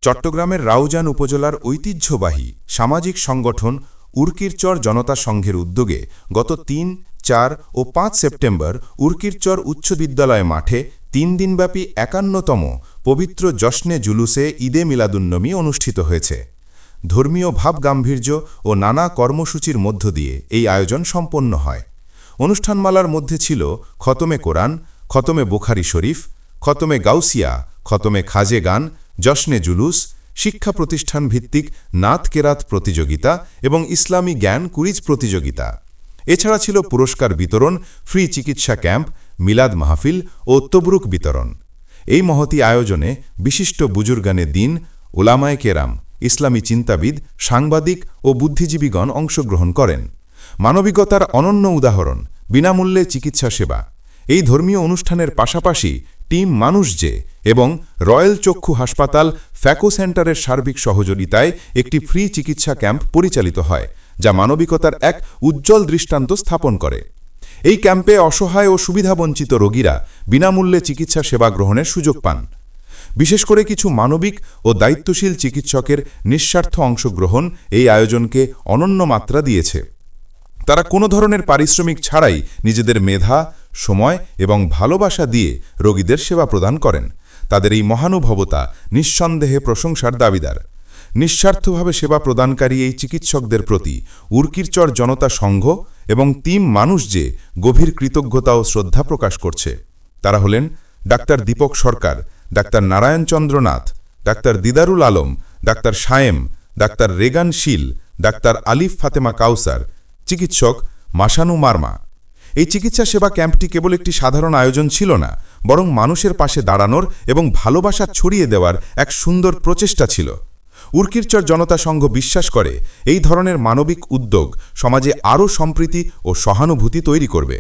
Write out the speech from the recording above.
চট্টগ্রামের রাউজান উপজেলার ঐতিহ্যবাহী সামাজিক সংগঠন উরকিরচর জনতা সংঘের উদ্যোগে গত ৩, ৪ ও ৫ সেপ্টেম্বর উরকিরচর উচ্চ বিদ্যালয় মাঠে ৩ দিনব্যাপী ৫১তম পবিত্র জশ্নে জুলুসে ঈদে মিলাদুন্নবী অনুষ্ঠিত হয়েছে। ধর্মীয় ভাবগাম্ভীর্য ও নানা কর্মসূচির মধ্য দিয়ে এই আয়োজন সম্পন্ন হয়। অনুষ্ঠানমালার মধ্যে ছিল খতমে কোরআন, খতমে বুখারী শরীফ, খতমে গাউসিয়া, খতমে খাজে গান, জশ্নে জুলুস, শিক্ষা প্রতিষ্ঠান ভিত্তিক নাত কেরাত প্রতিযোগিতা এবং ইসলামী জ্ঞান কুইজ প্রতিযোগিতা। এছাড়া ছিল পুরস্কার বিতরণ, ফ্রি চিকিৎসা ক্যাম্প, মিলাদ মাহফিল ও তবরুক বিতরণ। এই মহতী আয়োজনে বিশিষ্ট বুজুর্গানে দিন, উলামায়ে কেরাম, ইসলামী চিন্তাবিদ, সাংবাদিক ও বুদ্ধিজীবীগণ অংশগ্রহণ করেন। মানবিকতার অনন্য উদাহরণ বিনামূল্যে চিকিৎসা সেবা। এই ধর্মীয় অনুষ্ঠানের পাশাপাশি টিম মানুষ যে এবং রয়্যাল চক্ষু হাসপাতাল ফ্যাকো সেন্টারের সার্বিক সহযোগিতায় একটি ফ্রি চিকিৎসা ক্যাম্প পরিচালিত হয়, যা মানবিকতার এক উজ্জ্বল দৃষ্টান্ত স্থাপন করে। এই ক্যাম্পে অসহায় ও সুবিধাবঞ্চিত রোগীরা বিনামূল্যে চিকিৎসা সেবা গ্রহণের সুযোগ পান। বিশেষ করে কিছু মানবিক ও দায়িত্বশীল চিকিৎসকের নিঃস্বার্থ অংশগ্রহণ এই আয়োজনকে অনন্য মাত্রা দিয়েছে। তারা কোনো ধরনের পারিশ্রমিক ছাড়াই নিজেদের মেধা, সময় এবং ভালোবাসা দিয়ে রোগীদের সেবা প্রদান করেন। তাদের এই মহানুভবতা নিঃসন্দেহে প্রশংসার দাবিদার। নিঃস্বার্থভাবে সেবা প্রদানকারী এই চিকিৎসকদের প্রতি উরকিরচর জনতা সংঘ এবং টিম মানুষ যে গভীর কৃতজ্ঞতা ও শ্রদ্ধা প্রকাশ করছে। তারা হলেন doctor Dipak Sarkar, doctor Narayanchandra Nath, doctor Didarul Alam, doctor Sayem, doctor Regan Shil, doctor Alif Fatema কাউসার, চিকিৎসক মাসানু মারমা। এই চিকিৎসা সেবা ক্যাম্পটি কেবল একটি সাধারণ আয়োজন ছিল না, বরং মানুষের পাশে দাঁড়ানোর এবং ভালোবাসা ছড়িয়ে দেওয়ার এক সুন্দর প্রচেষ্টা ছিল। উরকিরচর জনতা সংঘ বিশ্বাস করে এই ধরনের মানবিক উদ্যোগ সমাজে আরও সম্প্রীতি ও সহানুভূতি তৈরি করবে।